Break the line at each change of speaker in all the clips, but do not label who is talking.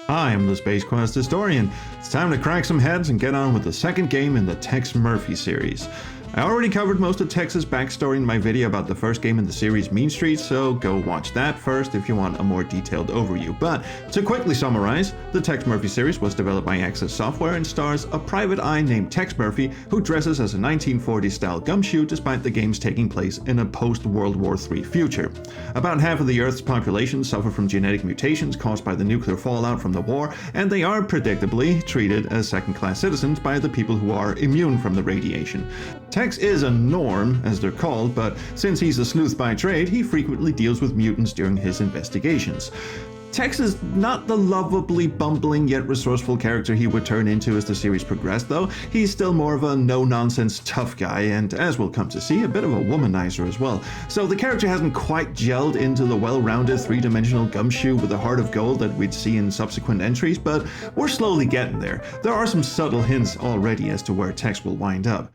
I am the Space Quest historian. It's time to crack some heads and get on with the second game in the Tex Murphy series. I already covered most of Tex's backstory in my video about the first game in the series, Mean Streets, so go watch that first if you want a more detailed overview. But to quickly summarize, the Tex Murphy series was developed by Access Software and stars a private eye named Tex Murphy who dresses as a 1940s-style gumshoe despite the games taking place in a post-World War III future. About half of the Earth's population suffer from genetic mutations caused by the nuclear fallout from the war, and they are predictably treated as second-class citizens by the people who are immune from the radiation. Tex is a norm, as they're called, but since he's a sleuth by trade, he frequently deals with mutants during his investigations. Tex is not the lovably bumbling yet resourceful character he would turn into as the series progressed, though. He's still more of a no-nonsense tough guy, and as we'll come to see, a bit of a womanizer as well. So the character hasn't quite gelled into the well-rounded three-dimensional gumshoe with a heart of gold that we'd see in subsequent entries, but we're slowly getting there. There are some subtle hints already as to where Tex will wind up.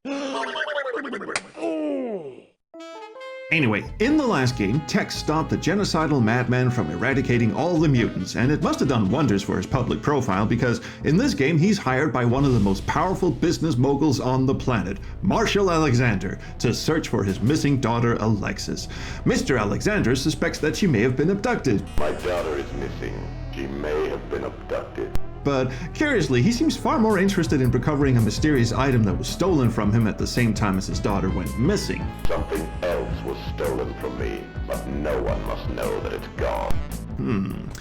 Anyway, in the last game, Tex stopped the genocidal madman from eradicating all the mutants, and it must have done wonders for his public profile because in this game he's hired by one of the most powerful business moguls on the planet, Marshall Alexander, to search for his missing daughter Alexis. Mr. Alexander suspects that she may have been abducted.
My daughter is missing. She may have been abducted.
But curiously, he seems far more interested in recovering a mysterious item that was stolen from him at the same time as his daughter went missing.
Something else was stolen from me, but no one must know that it's gone.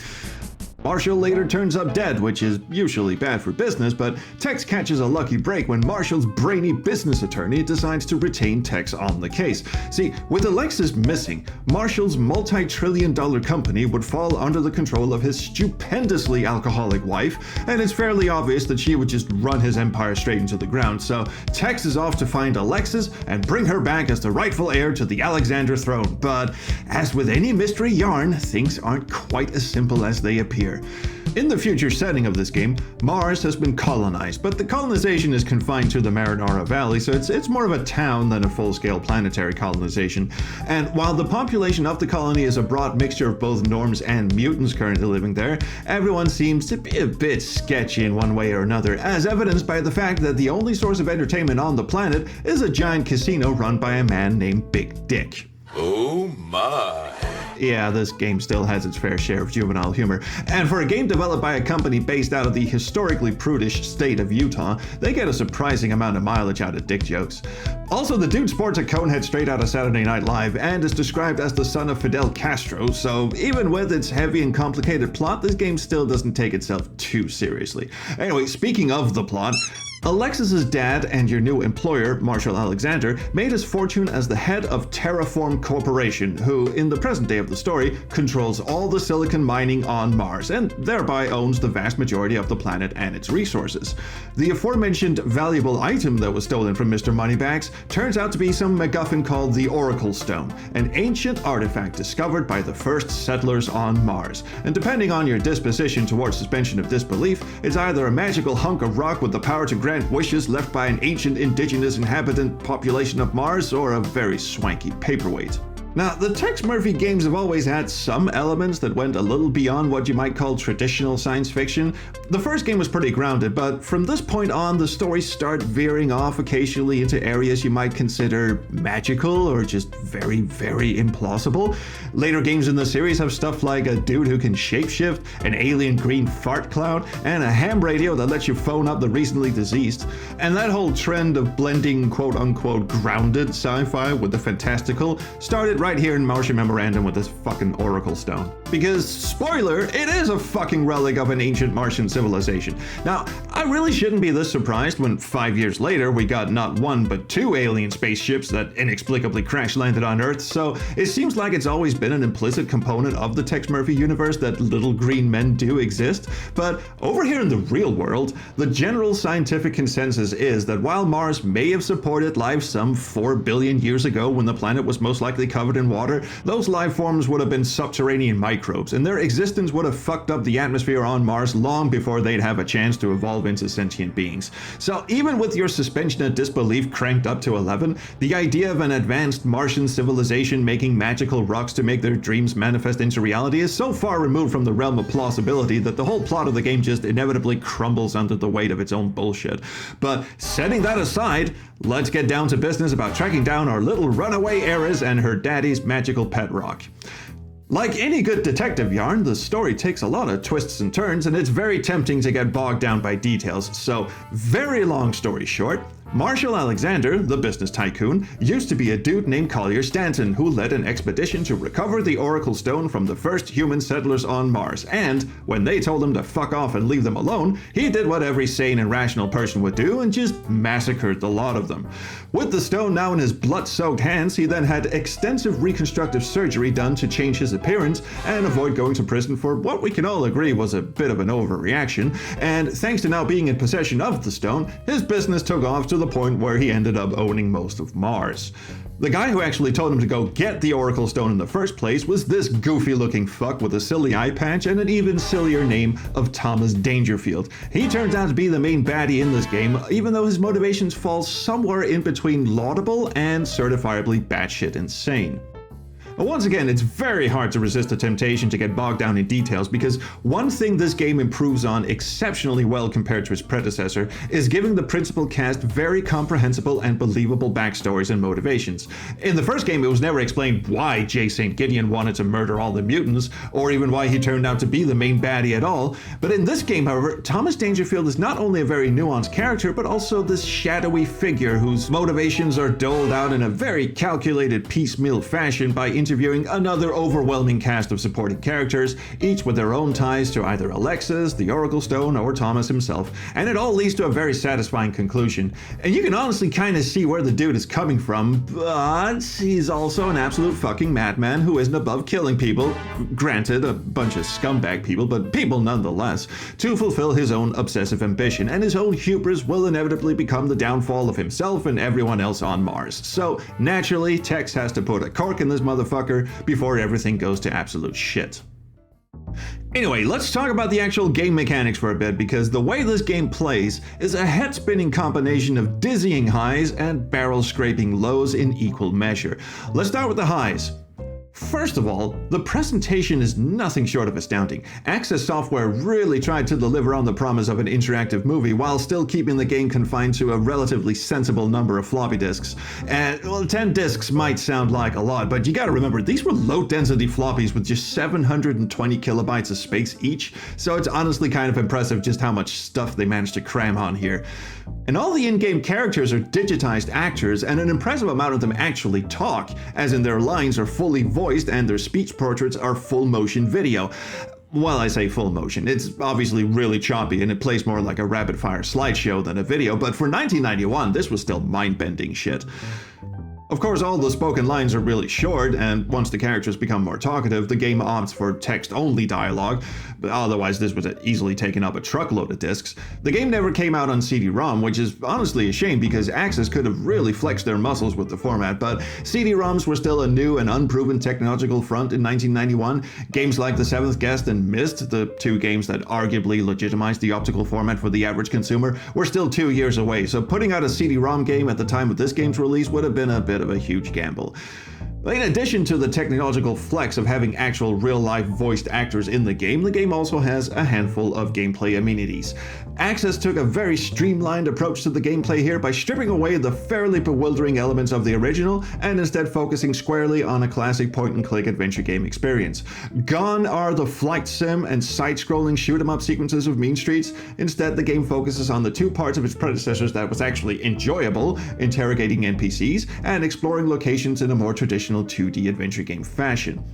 Marshall later turns up dead, which is usually bad for business, but Tex catches a lucky break when Marshall's brainy business attorney decides to retain Tex on the case. See, with Alexis missing, Marshall's multi-trillion-dollar company would fall under the control of his stupendously alcoholic wife, and it's fairly obvious that she would just run his empire straight into the ground, so Tex is off to find Alexis and bring her back as the rightful heir to the Alexander throne. But as with any mystery yarn, things aren't quite as simple as they appear. In the future setting of this game, Mars has been colonized, but the colonization is confined to the Marinara Valley, so it's more of a town than a full-scale planetary colonization. And while the population of the colony is a broad mixture of both norms and mutants currently living there, everyone seems to be a bit sketchy in one way or another, as evidenced by the fact that the only source of entertainment on the planet is a giant casino run by a man named Big Dick.
Oh my.
Yeah, this game still has its fair share of juvenile humor, and for a game developed by a company based out of the historically prudish state of Utah, they get a surprising amount of mileage out of dick jokes. Also, the dude sports a cone head straight out of Saturday Night Live and is described as the son of Fidel Castro, so even with its heavy and complicated plot, this game still doesn't take itself too seriously. Anyway, speaking of the plot, Alexis's dad and your new employer, Marshall Alexander, made his fortune as the head of Terraform Corporation, who, in the present day of the story, controls all the silicon mining on Mars, and thereby owns the vast majority of the planet and its resources. The aforementioned valuable item that was stolen from Mr. Moneybags turns out to be some Macguffin called the Oracle Stone, an ancient artifact discovered by the first settlers on Mars. And depending on your disposition towards suspension of disbelief, it's either a magical hunk of rock with the power to grant wishes left by an ancient indigenous inhabitant population of Mars, or a very swanky paperweight. Now, the Tex Murphy games have always had some elements that went a little beyond what you might call traditional science fiction. The first game was pretty grounded, but from this point on, the stories start veering off occasionally into areas you might consider magical or just very, very implausible. Later games in the series have stuff like a dude who can shapeshift, an alien green fart cloud, and a ham radio that lets you phone up the recently deceased. And that whole trend of blending quote-unquote grounded sci-fi with the fantastical started right here in Martian Memorandum with this fucking Oracle Stone. Because, spoiler, it is a fucking relic of an ancient Martian civilization. Now, I really shouldn't be this surprised when 5 years later we got not one but two alien spaceships that inexplicably crash-landed on Earth, so it seems like it's always been an implicit component of the Tex Murphy universe that little green men do exist. But over here in the real world, the general scientific consensus is that while Mars may have supported life some 4 billion years ago when the planet was most likely covered covered in water, those life forms would have been subterranean microbes, and their existence would have fucked up the atmosphere on Mars long before they'd have a chance to evolve into sentient beings. So even with your suspension of disbelief cranked up to 11, the idea of an advanced Martian civilization making magical rocks to make their dreams manifest into reality is so far removed from the realm of plausibility that the whole plot of the game just inevitably crumbles under the weight of its own bullshit. But setting that aside, let's get down to business about tracking down our little runaway heiress and her daddy's magical pet rock. Like any good detective yarn, the story takes a lot of twists and turns, and it's very tempting to get bogged down by details. So, very long story short, Marshall Alexander, the business tycoon, used to be a dude named Collier Stanton who led an expedition to recover the Oracle Stone from the first human settlers on Mars, and when they told him to fuck off and leave them alone, he did what every sane and rational person would do and just massacred the lot of them. With the stone now in his blood-soaked hands, he then had extensive reconstructive surgery done to change his appearance and avoid going to prison for what we can all agree was a bit of an overreaction, and thanks to now being in possession of the stone, his business took off to the point where he ended up owning most of Mars. The guy who actually told him to go get the Oracle Stone in the first place was this goofy-looking fuck with a silly eye patch and an even sillier name of Thomas Dangerfield. He turns out to be the main baddie in this game, even though his motivations fall somewhere in between laudable and certifiably batshit insane. But once again, it's very hard to resist the temptation to get bogged down in details, because one thing this game improves on exceptionally well compared to its predecessor is giving the principal cast very comprehensible and believable backstories and motivations. In the first game, it was never explained why J. St. Gideon wanted to murder all the mutants, or even why he turned out to be the main baddie at all. But in this game, however, Thomas Dangerfield is not only a very nuanced character, but also this shadowy figure whose motivations are doled out in a very calculated piecemeal fashion by interviewing another overwhelming cast of supporting characters, each with their own ties to either Alexis, the Oracle Stone, or Thomas himself, and it all leads to a very satisfying conclusion. And you can honestly kind of see where the dude is coming from, but he's also an absolute fucking madman who isn't above killing people, granted a bunch of scumbag people, but people nonetheless, to fulfill his own obsessive ambition, and his own hubris will inevitably become the downfall of himself and everyone else on Mars. So naturally, Tex has to put a cork in this motherfucker before everything goes to absolute shit. Anyway, let's talk about the actual game mechanics for a bit, because the way this game plays is a head-spinning combination of dizzying highs and barrel-scraping lows in equal measure. Let's start with the highs. First of all, the presentation is nothing short of astounding. Access Software really tried to deliver on the promise of an interactive movie while still keeping the game confined to a relatively sensible number of floppy disks. And, well, 10 disks might sound like a lot, but you gotta remember, these were low-density floppies with just 720 kilobytes of space each, so it's honestly kind of impressive just how much stuff they managed to cram on here. And all the in-game characters are digitized actors, and an impressive amount of them actually talk, as in their lines are fully voiced and their speech portraits are full motion video. Well, I say full motion, it's obviously really choppy and it plays more like a rapid-fire slideshow than a video, but for 1991, this was still mind-bending shit. Of course, all the spoken lines are really short, and once the characters become more talkative, the game opts for text-only dialogue, but otherwise this would have easily taken up a truckload of discs. The game never came out on CD-ROM, which is honestly a shame because Axis could have really flexed their muscles with the format, but CD-ROMs were still a new and unproven technological front in 1991. Games like The Seventh Guest and Myst, the two games that arguably legitimized the optical format for the average consumer, were still 2 years away, so putting out a CD-ROM game at the time of this game's release would have been a bit of a huge gamble. In addition to the technological flex of having actual real-life voiced actors in the game also has a handful of gameplay amenities. Axis took a very streamlined approach to the gameplay here by stripping away the fairly bewildering elements of the original and instead focusing squarely on a classic point-and-click adventure game experience. Gone are the flight sim and side-scrolling shoot-'em-up sequences of Mean Streets. Instead, the game focuses on the two parts of its predecessors that was actually enjoyable, interrogating NPCs and exploring locations in a more traditional 2D adventure game fashion.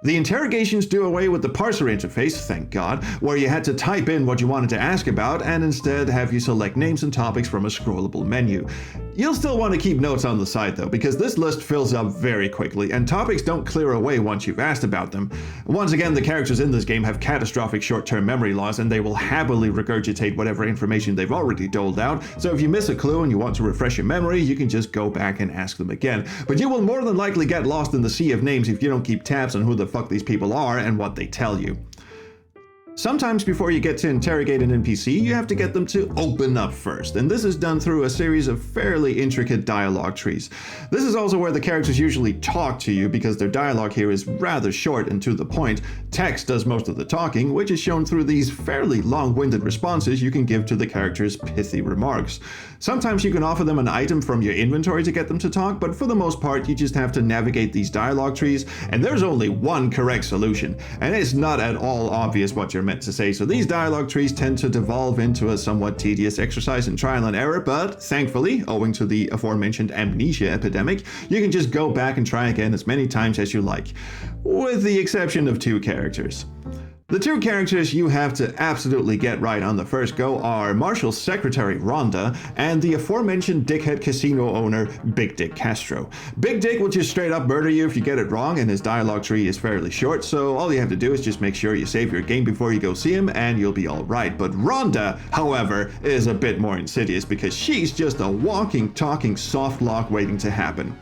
The interrogations do away with the parser interface, thank God, where you had to type in what you wanted to ask about and instead have you select names and topics from a scrollable menu. You'll still want to keep notes on the side though, because this list fills up very quickly, and topics don't clear away once you've asked about them. Once again, the characters in this game have catastrophic short-term memory loss, and they will happily regurgitate whatever information they've already doled out, so if you miss a clue and you want to refresh your memory, you can just go back and ask them again. But you will more than likely get lost in the sea of names if you don't keep tabs on who the fuck these people are and what they tell you. Sometimes before you get to interrogate an NPC, you have to get them to open up first, and this is done through a series of fairly intricate dialogue trees. This is also where the characters usually talk to you, because their dialogue here is rather short and to the point. Tex does most of the talking, which is shown through these fairly long-winded responses you can give to the characters' pithy remarks. Sometimes you can offer them an item from your inventory to get them to talk, but for the most part you just have to navigate these dialogue trees, and there's only one correct solution, and it's not at all obvious what you're meant to say, so these dialogue trees tend to devolve into a somewhat tedious exercise in trial and error, but thankfully, owing to the aforementioned amnesia epidemic, you can just go back and try again as many times as you like, with the exception of two characters. The two characters you have to absolutely get right on the first go are Marshall's secretary, Rhonda, and the aforementioned dickhead casino owner, Big Dick Castro. Big Dick will just straight up murder you if you get it wrong, and his dialogue tree is fairly short, so all you have to do is just make sure you save your game before you go see him, and you'll be alright. But Rhonda, however, is a bit more insidious, because she's just a walking, talking soft lock waiting to happen.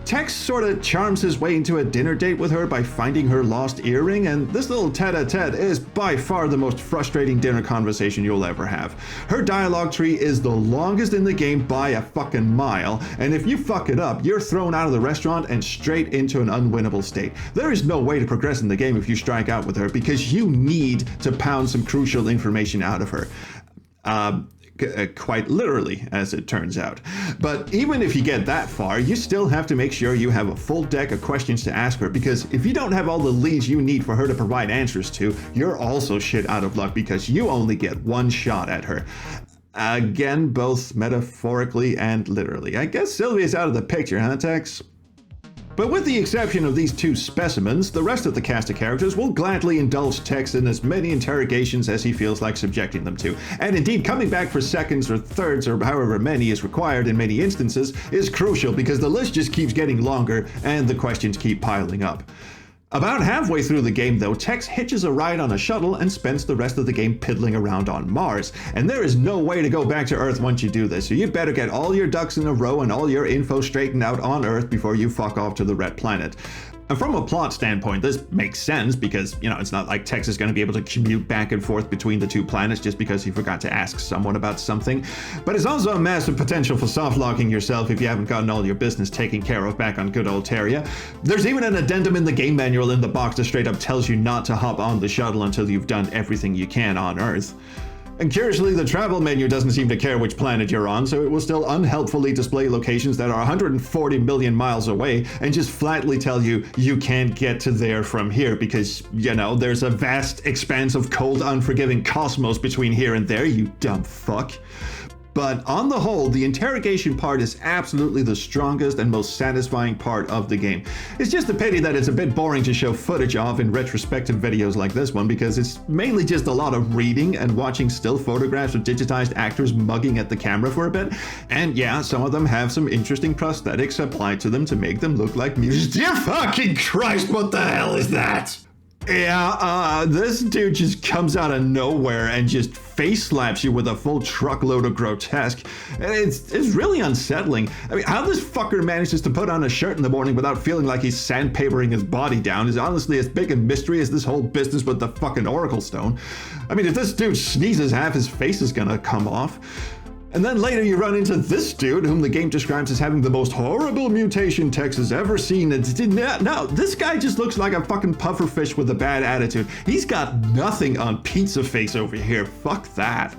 Tex sort of charms his way into a dinner date with her by finding her lost earring, and this little tete-a-tete is by far the most frustrating dinner conversation you'll ever have. Her dialogue tree is the longest in the game by a fucking mile, and if you fuck it up, you're thrown out of the restaurant and straight into an unwinnable state. There is no way to progress in the game if you strike out with her, because you need to pound some crucial information out of her. Quite literally, as it turns out. But even if you get that far, you still have to make sure you have a full deck of questions to ask her, because if you don't have all the leads you need for her to provide answers to, you're also shit out of luck, because you only get one shot at her. Again, both metaphorically and literally. I guess Sylvia's out of the picture, huh, Tex? But with the exception of these two specimens, the rest of the cast of characters will gladly indulge Tex in as many interrogations as he feels like subjecting them to. And indeed, coming back for seconds or thirds or however many is required in many instances is crucial, because the list just keeps getting longer and the questions keep piling up. About halfway through the game though, Tex hitches a ride on a shuttle and spends the rest of the game piddling around on Mars. And there is no way to go back to Earth once you do this, so you'd better get all your ducks in a row and all your info straightened out on Earth before you fuck off to the Red Planet. And from a plot standpoint, this makes sense because, it's not like Tex is going to be able to commute back and forth between the two planets just because he forgot to ask someone about something. But it's also a massive potential for soft-locking yourself if you haven't gotten all your business taken care of back on good old Terria. There's even an addendum in the game manual in the box that straight up tells you not to hop on the shuttle until you've done everything you can on Earth. And curiously, the travel menu doesn't seem to care which planet you're on, so it will still unhelpfully display locations that are 140 million miles away and just flatly tell you you can't get to there from here because, there's a vast expanse of cold, unforgiving cosmos between here and there, you dumb fuck. But on the whole, the interrogation part is absolutely the strongest and most satisfying part of the game. It's just a pity that it's a bit boring to show footage of in retrospective videos like this one, because it's mainly just a lot of reading and watching still photographs of digitized actors mugging at the camera for a bit. And yeah, some of them have some interesting prosthetics applied to them to make them look like musicians. Dear fucking Christ, what the hell is that? Yeah, this dude just comes out of nowhere and just face slaps you with a full truckload of grotesque. And it's really unsettling. I mean, how this fucker manages to put on a shirt in the morning without feeling like he's sandpapering his body down is honestly as big a mystery as this whole business with the fucking Oracle Stone. I mean, if this dude sneezes, half his face is gonna come off. And then later you run into this dude, whom the game describes as having the most horrible mutation Tex has ever seen. No, this guy just looks like a fucking pufferfish with a bad attitude. He's got nothing on pizza face over here. Fuck that.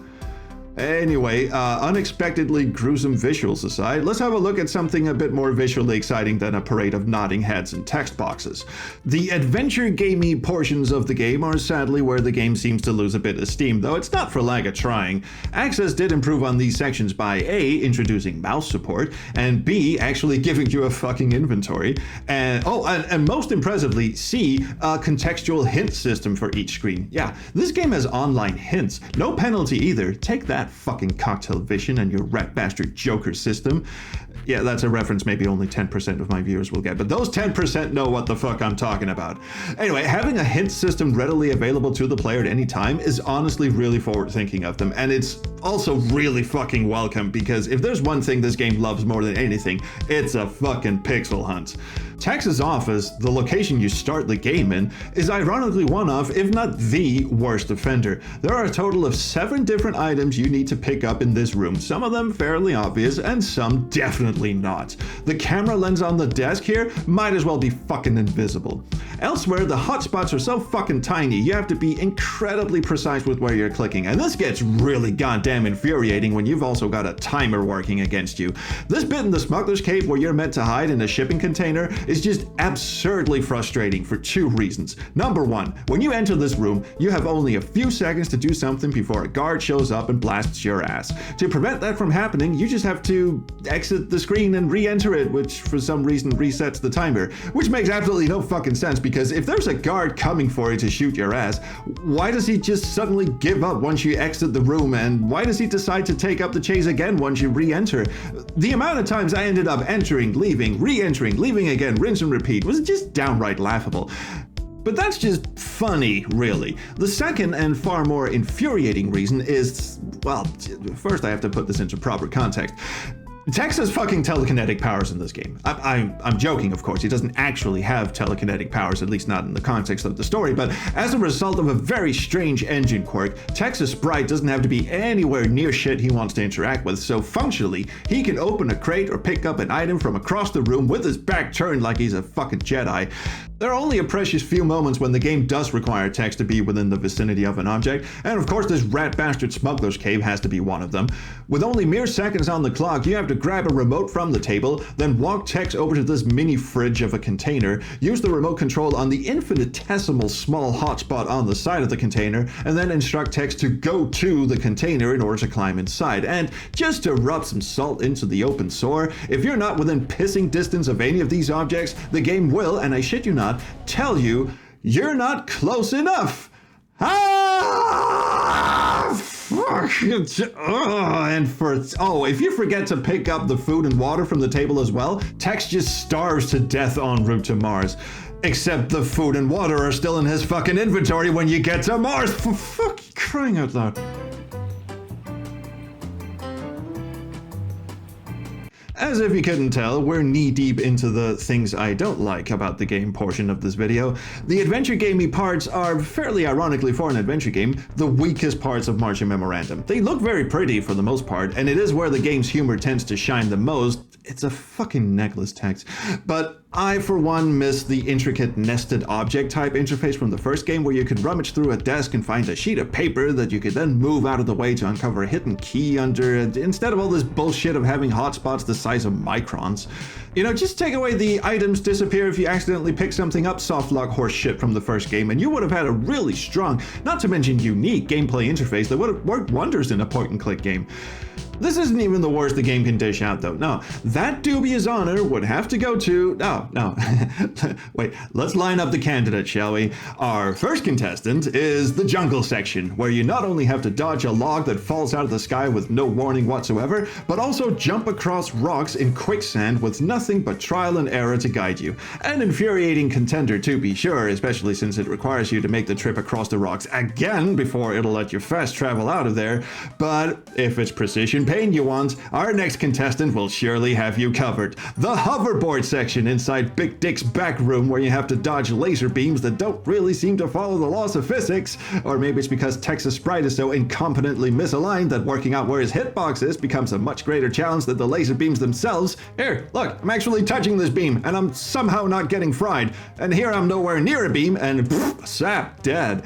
Anyway, unexpectedly gruesome visuals aside, let's have a look at something a bit more visually exciting than a parade of nodding heads and text boxes. The adventure gamey portions of the game are sadly where the game seems to lose a bit of steam, though it's not for lack of trying. Access did improve on these sections by A, introducing mouse support, and B, actually giving you a fucking inventory, and most impressively, C, a contextual hint system for each screen. Yeah, this game has online hints. No penalty either. Take that. that fucking cocktail vision and your rat bastard Joker system. Yeah, that's a reference maybe only 10% of my viewers will get, but those 10% know what the fuck I'm talking about. Anyway, having a hint system readily available to the player at any time is honestly really forward-thinking of them, and it's also really fucking welcome, because if there's one thing this game loves more than anything, it's a fucking pixel hunt. Tex's office, the location you start the game in, is ironically one of, if not the worst offender. There are a total of 7 different items you need to pick up in this room, some of them fairly obvious and some definitely not. The camera lens on the desk here might as well be fucking invisible. Elsewhere, the hotspots are so fucking tiny, you have to be incredibly precise with where you're clicking, and this gets really goddamn infuriating when you've also got a timer working against you. This bit in the smuggler's cave where you're meant to hide in a shipping container is just absurdly frustrating for 2 reasons. Number 1, when you enter this room, you have only a few seconds to do something before a guard shows up and blasts your ass. To prevent that from happening, you just have to exit the screen and re-enter it, which for some reason resets the timer, which makes absolutely no fucking sense, because if there's a guard coming for you to shoot your ass, why does he just suddenly give up once you exit the room, and why does he decide to take up the chase again once you re-enter? The amount of times I ended up entering, leaving, re-entering, leaving again, rinse and repeat was just downright laughable. But that's just funny, really. The second and far more infuriating reason is, well, first I have to put this into proper context. Tex has fucking telekinetic powers in this game. I'm joking, of course. He doesn't actually have telekinetic powers, at least not in the context of the story, but as a result of a very strange engine quirk, Tex's sprite doesn't have to be anywhere near shit he wants to interact with, so functionally, he can open a crate or pick up an item from across the room with his back turned like he's a fucking Jedi. There are only a precious few moments when the game does require Tex to be within the vicinity of an object, and of course this rat bastard smuggler's cave has to be one of them. With only mere seconds on the clock, you have to grab a remote from the table, then walk Tex over to this mini fridge of a container, use the remote control on the infinitesimal small hotspot on the side of the container, and then instruct Tex to go to the container in order to climb inside. And just to rub some salt into the open sore, if you're not within pissing distance of any of these objects, the game will, and I shit you not, tell you you're not close enough. Fuck. If you forget to pick up the food and water from the table as well, Tex just starves to death en route to Mars. Except the food and water are still in his fucking inventory when you get to Mars. For fucking crying out loud. As if you couldn't tell, we're knee-deep into the things I don't like about the game portion of this video. The adventure gamey parts are, fairly ironically for an adventure game, the weakest parts of Martian Memorandum. They look very pretty for the most part, and it is where the game's humor tends to shine the most. It's a fucking necklace, Tex. But I, for one, miss the intricate nested object type interface from the first game, where you could rummage through a desk and find a sheet of paper that you could then move out of the way to uncover a hidden key under it, instead of all this bullshit of having hotspots the size of microns. You know, just take away the items disappear if you accidentally pick something up softlock horse shit from the first game, and you would have had a really strong, not to mention unique, gameplay interface that would have worked wonders in a point-and-click game. This isn't even the worst the game can dish out, though. No, that dubious honor would have to go to... No. Wait, let's line up the candidates, shall we? Our first contestant is the jungle section, where you not only have to dodge a log that falls out of the sky with no warning whatsoever, but also jump across rocks in quicksand with nothing but trial and error to guide you. An infuriating contender, to be sure, especially since it requires you to make the trip across the rocks again before it'll let you fast travel out of there. But if it's precision pain you want, our next contestant will surely have you covered. The hoverboard section inside Big Dick's back room, where you have to dodge laser beams that don't really seem to follow the laws of physics. Or maybe it's because Tex's sprite is so incompetently misaligned that working out where his hitbox is becomes a much greater challenge than the laser beams themselves. Here, look, I'm actually touching this beam, and I'm somehow not getting fried. And here I'm nowhere near a beam, and pfft, sap, dead.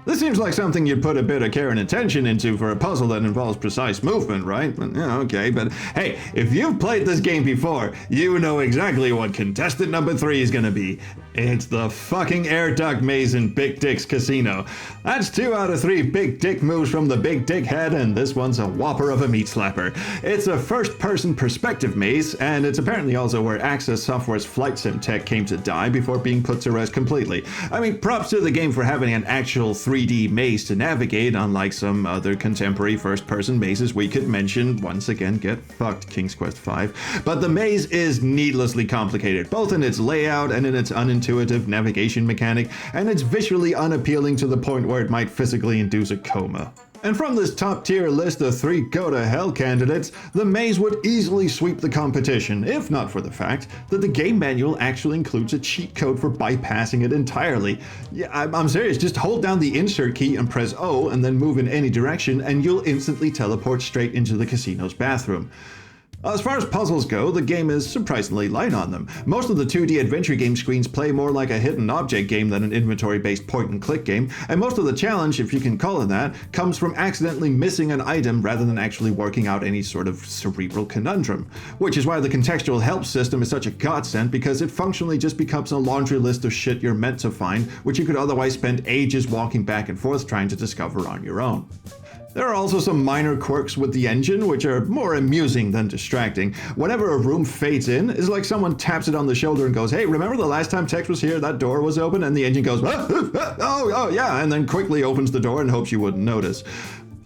This seems like something you'd put a bit of care and attention into for a puzzle that involves precise movement, right? Yeah, okay, but hey, if you've played this game before, you know exactly what contestant number 3 is gonna be. It's the fucking air duct maze in Big Dick's casino. That's 2 out of 3 big dick moves from the big dick head, and this one's a whopper of a meat slapper. It's a first-person perspective maze, and it's apparently also where Access Software's flight sim tech came to die before being put to rest completely. I mean, props to the game for having an actual 3D maze to navigate, unlike some other contemporary first-person mazes we could mention. Once again, get fucked, King's Quest V. But the maze is needlessly complicated, both in its layout and in its unintuitive navigation mechanic, and it's visually unappealing to the point where it might physically induce a coma. And from this top-tier list of 3 go-to-hell candidates, the maze would easily sweep the competition, if not for the fact that the game manual actually includes a cheat code for bypassing it entirely. Yeah, I'm serious, just hold down the insert key and press O and then move in any direction, and you'll instantly teleport straight into the casino's bathroom. As far as puzzles go, the game is surprisingly light on them. Most of the 2D adventure game screens play more like a hidden object game than an inventory-based point-and-click game, and most of the challenge, if you can call it that, comes from accidentally missing an item rather than actually working out any sort of cerebral conundrum. Which is why the contextual help system is such a godsend, because it functionally just becomes a laundry list of shit you're meant to find, which you could otherwise spend ages walking back and forth trying to discover on your own. There are also some minor quirks with the engine, which are more amusing than distracting. Whenever a room fades in, it's like someone taps it on the shoulder and goes, "Hey, remember the last time Tex was here, that door was open?" And the engine goes, oh yeah, and then quickly opens the door and hopes you wouldn't notice.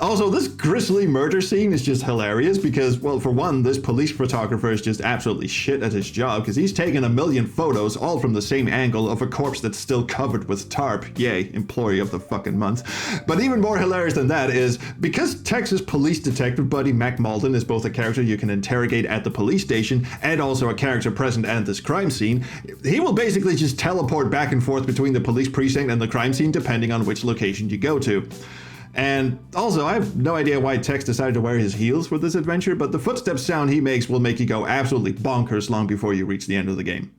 Also, this grisly murder scene is just hilarious because, well, for one, this police photographer is just absolutely shit at his job because he's taken a million photos, all from the same angle, of a corpse that's still covered with tarp. Yay, employee of the fucking month. But even more hilarious than that is, because Texas police detective buddy Mac Malden is both a character you can interrogate at the police station and also a character present at this crime scene, he will basically just teleport back and forth between the police precinct and the crime scene depending on which location you go to. And also, I have no idea why Tex decided to wear his heels for this adventure, but the footstep sound he makes will make you go absolutely bonkers long before you reach the end of the game.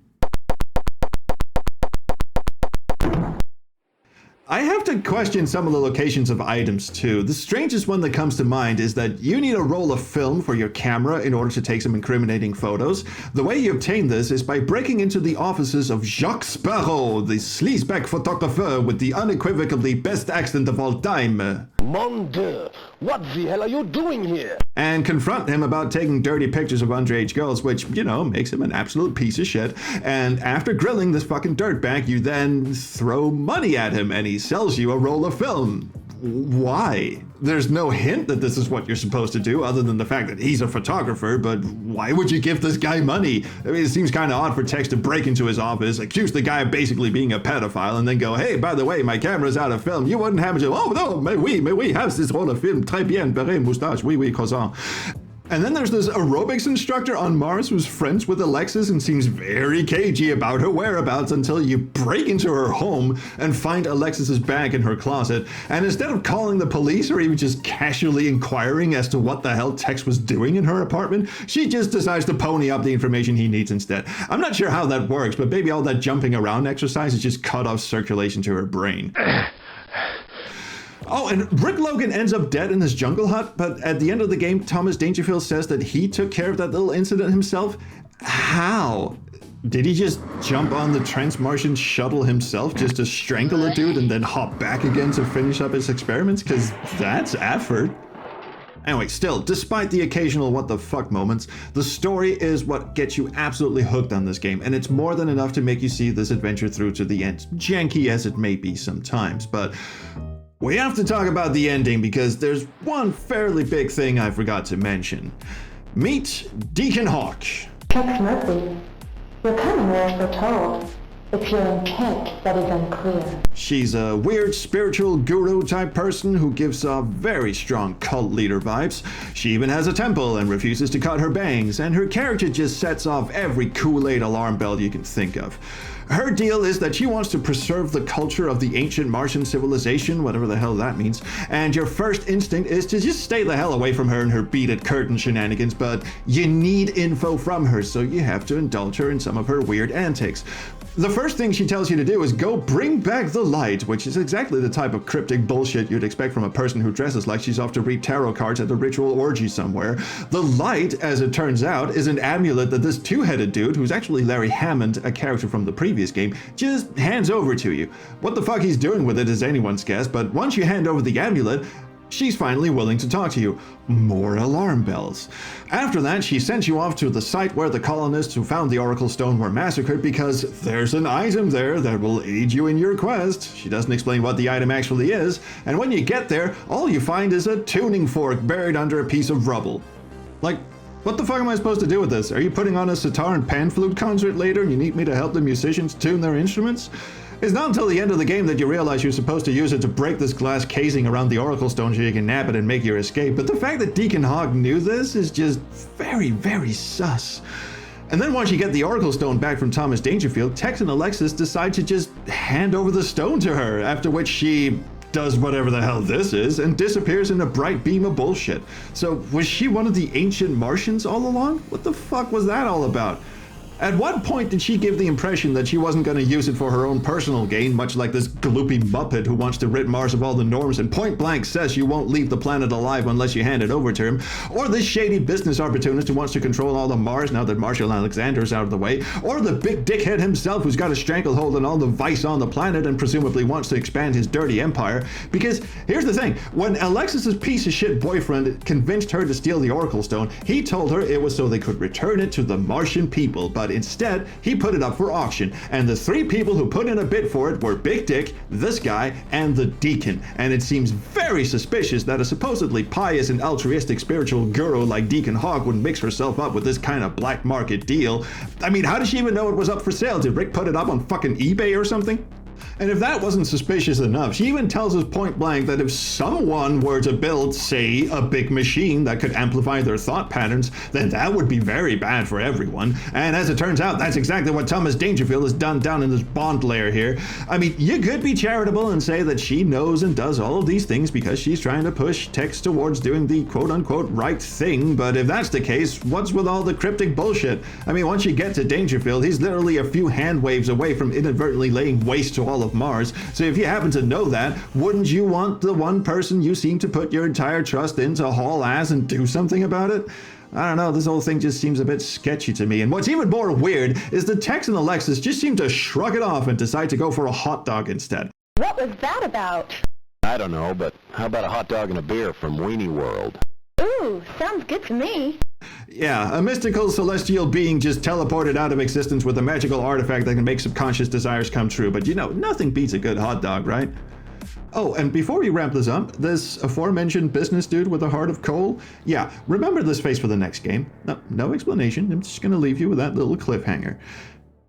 I have to question some of the locations of items too. The strangest one that comes to mind is that you need a roll of film for your camera in order to take some incriminating photos. The way you obtain this is by breaking into the offices of Jacques Sparrow, the sleazeback photographer with the unequivocally best accent of all time.
Mon Dieu, what the hell are you doing here?
And confront him about taking dirty pictures of underage girls, which, you know, makes him an absolute piece of shit. And after grilling this fucking dirtbag, you then throw money at him and he sells you a roll of film. Why? There's no hint that this is what you're supposed to do other than the fact that he's a photographer, but why would you give this guy money? I mean, it seems kind of odd for Tex to break into his office, accuse the guy of basically being a pedophile, and then go, "Hey, by the way, my camera's out of film. You wouldn't happen to, oh no, mais oui, have this roll of film, très bien, beret, moustache, oui, croissant." And then there's this aerobics instructor on Mars who's friends with Alexis and seems very cagey about her whereabouts until you break into her home and find Alexis's bag in her closet. And instead of calling the police or even just casually inquiring as to what the hell Tex was doing in her apartment, she just decides to pony up the information he needs instead. I'm not sure how that works, but maybe all that jumping around exercise has just cut off circulation to her brain. Oh, and Rick Logan ends up dead in his jungle hut, but at the end of the game, Thomas Dangerfield says that he took care of that little incident himself. How? Did he just jump on the Trans-Martian shuttle himself just to strangle a dude and then hop back again to finish up his experiments? Because that's effort. Anyway, still, despite the occasional what the fuck moments, the story is what gets you absolutely hooked on this game, and it's more than enough to make you see this adventure through to the end, janky as it may be sometimes, but we have to talk about the ending because there's one fairly big thing I forgot to mention. Meet Deacon Hawk.
Tex Murphy, you're coming where you're told. It's your intent that is unclear.
She's a weird spiritual guru type person who gives off very strong cult leader vibes. She even has a temple and refuses to cut her bangs, and her character just sets off every Kool-Aid alarm bell you can think of. Her deal is that she wants to preserve the culture of the ancient Martian civilization, whatever the hell that means, and your first instinct is to just stay the hell away from her and her beaded curtain shenanigans, but you need info from her, so you have to indulge her in some of her weird antics. The first thing she tells you to do is go bring back the light, which is exactly the type of cryptic bullshit you'd expect from a person who dresses like she's off to read tarot cards at a ritual orgy somewhere. The light, as it turns out, is an amulet that this two-headed dude, who's actually Larry Hammond, a character from the previous game, just hands over to you. What the fuck he's doing with it is anyone's guess, but once you hand over the amulet, she's finally willing to talk to you. More alarm bells. After that, she sends you off to the site where the colonists who found the Oracle Stone were massacred because there's an item there that will aid you in your quest. She doesn't explain what the item actually is, and when you get there, all you find is a tuning fork buried under a piece of rubble. Like, what the fuck am I supposed to do with this? Are you putting on a sitar and pan flute concert later and you need me to help the musicians tune their instruments? It's not until the end of the game that you realize you're supposed to use it to break this glass casing around the Oracle Stone so you can nab it and make your escape, but the fact that Deacon Hogg knew this is just very, very sus. And then once you get the Oracle Stone back from Thomas Dangerfield, Tex and Alexis decide to just hand over the stone to her, after which she does whatever the hell this is and disappears in a bright beam of bullshit. So was she one of the ancient Martians all along? What the fuck was that all about? At what point did she give the impression that she wasn't going to use it for her own personal gain, much like this gloopy muppet who wants to rid Mars of all the norms and point blank says you won't leave the planet alive unless you hand it over to him, or this shady business opportunist who wants to control all of Mars now that Marshall Alexander's out of the way, or the big dickhead himself who's got a stranglehold on all the vice on the planet and presumably wants to expand his dirty empire? Because here's the thing, when Alexis's piece of shit boyfriend convinced her to steal the Oracle Stone, he told her it was so they could return it to the Martian people, but instead, he put it up for auction, and the three people who put in a bid for it were Big Dick, this guy, and the Deacon. And it seems very suspicious that a supposedly pious and altruistic spiritual guru like Deacon Hogg would mix herself up with this kind of black market deal. I mean, how did she even know it was up for sale? Did Rick put it up on fucking eBay or something? And if that wasn't suspicious enough, she even tells us point blank that if someone were to build, say, a big machine that could amplify their thought patterns, then that would be very bad for everyone. And as it turns out, that's exactly what Thomas Dangerfield has done down in this Bond lair here. I mean, you could be charitable and say that she knows and does all of these things because she's trying to push Tex towards doing the quote-unquote right thing, but if that's the case, what's with all the cryptic bullshit? I mean, once you get to Dangerfield, he's literally a few hand waves away from inadvertently laying waste to all of Mars. So if you happen to know that, wouldn't you want the one person you seem to put your entire trust in to haul ass and do something about it? I don't know, this whole thing just seems a bit sketchy to me. And what's even more weird is that Tex and Alexis just seem to shrug it off and decide to go for a hot dog instead.
What was that about?
I don't know, but how about a hot dog and a beer from Weenie World?
Ooh, sounds good to me.
Yeah, a mystical celestial being just teleported out of existence with a magical artifact that can make subconscious desires come true. But you know, nothing beats a good hot dog, right? Oh, and before we wrap this up, this aforementioned business dude with a heart of coal, yeah, remember this face for the next game. No explanation, I'm just gonna leave you with that little cliffhanger.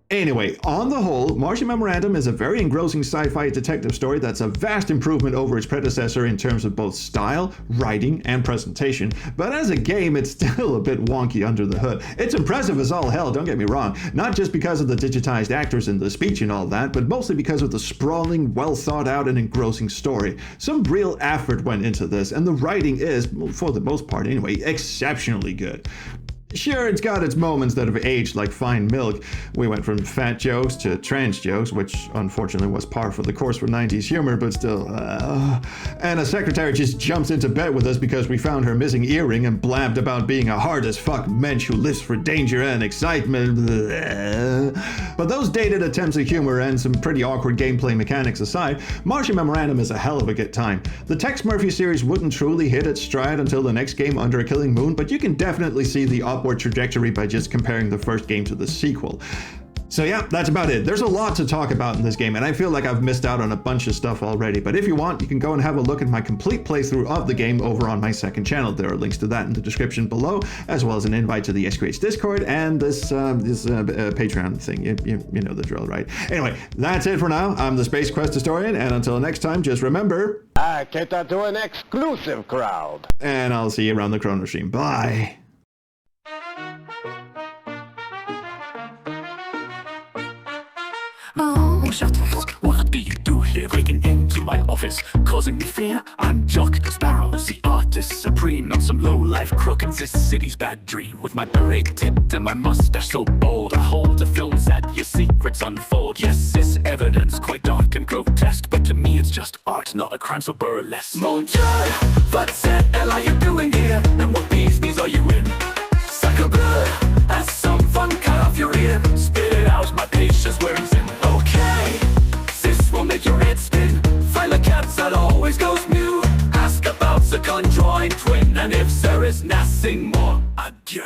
Anyway, on the whole, Martian Memorandum is a very engrossing sci-fi detective story that's a vast improvement over its predecessor in terms of both style, writing, and presentation, but as a game, it's still a bit wonky under the hood. It's impressive as all hell, don't get me wrong, not just because of the digitized actors and the speech and all that, but mostly because of the sprawling, well thought out and engrossing story. Some real effort went into this, and the writing is, for the most part anyway, exceptionally good. Sure, it's got its moments that have aged like fine milk. We went from fat jokes to trans jokes, which unfortunately was par for the course for 90s humor, but still, And a secretary just jumps into bed with us because we found her missing earring and blabbed about being a hard as fuck mensch who lives for danger and excitement. But those dated attempts at humor and some pretty awkward gameplay mechanics aside, Martian Memorandum is a hell of a good time. The Tex Murphy series wouldn't truly hit its stride until the next game, Under a Killing Moon, but you can definitely see the upward trajectory by just comparing the first game to the sequel. So yeah, that's about it. There's a lot to talk about in this game, and I feel like I've missed out on a bunch of stuff already, but if you want, you can go and have a look at my complete playthrough of the game over on my second channel. There are links to that in the description below, as well as an invite to the SQH Discord and this Patreon thing. You know the drill, right? Anyway, that's it for now. I'm the Space Quest Historian, and until next time, just remember...
I cater to an exclusive crowd.
And I'll see you around the Chrono Stream. Bye!
Oh, just ask, what are you doing? here breaking into my office, causing me fear. I'm Jock the Sparrow, the artist supreme, not some low-life crook in this city's bad dream. With my beret tipped and my mustache so bold, I hold the films that your secrets unfold. Yes, this evidence quite dark and grotesque, but to me it's just art, not a crime so burlesque. Mon Dieu, what's the hell are you doing here? And what business are you in? Sacre bleu, have some fun, cut off your ear. Spit it out, my patience wearing thin. Okay, this will make your head spin. File a cats that always goes new. Ask about the conjoined twin, and if there is nothing more, adieu.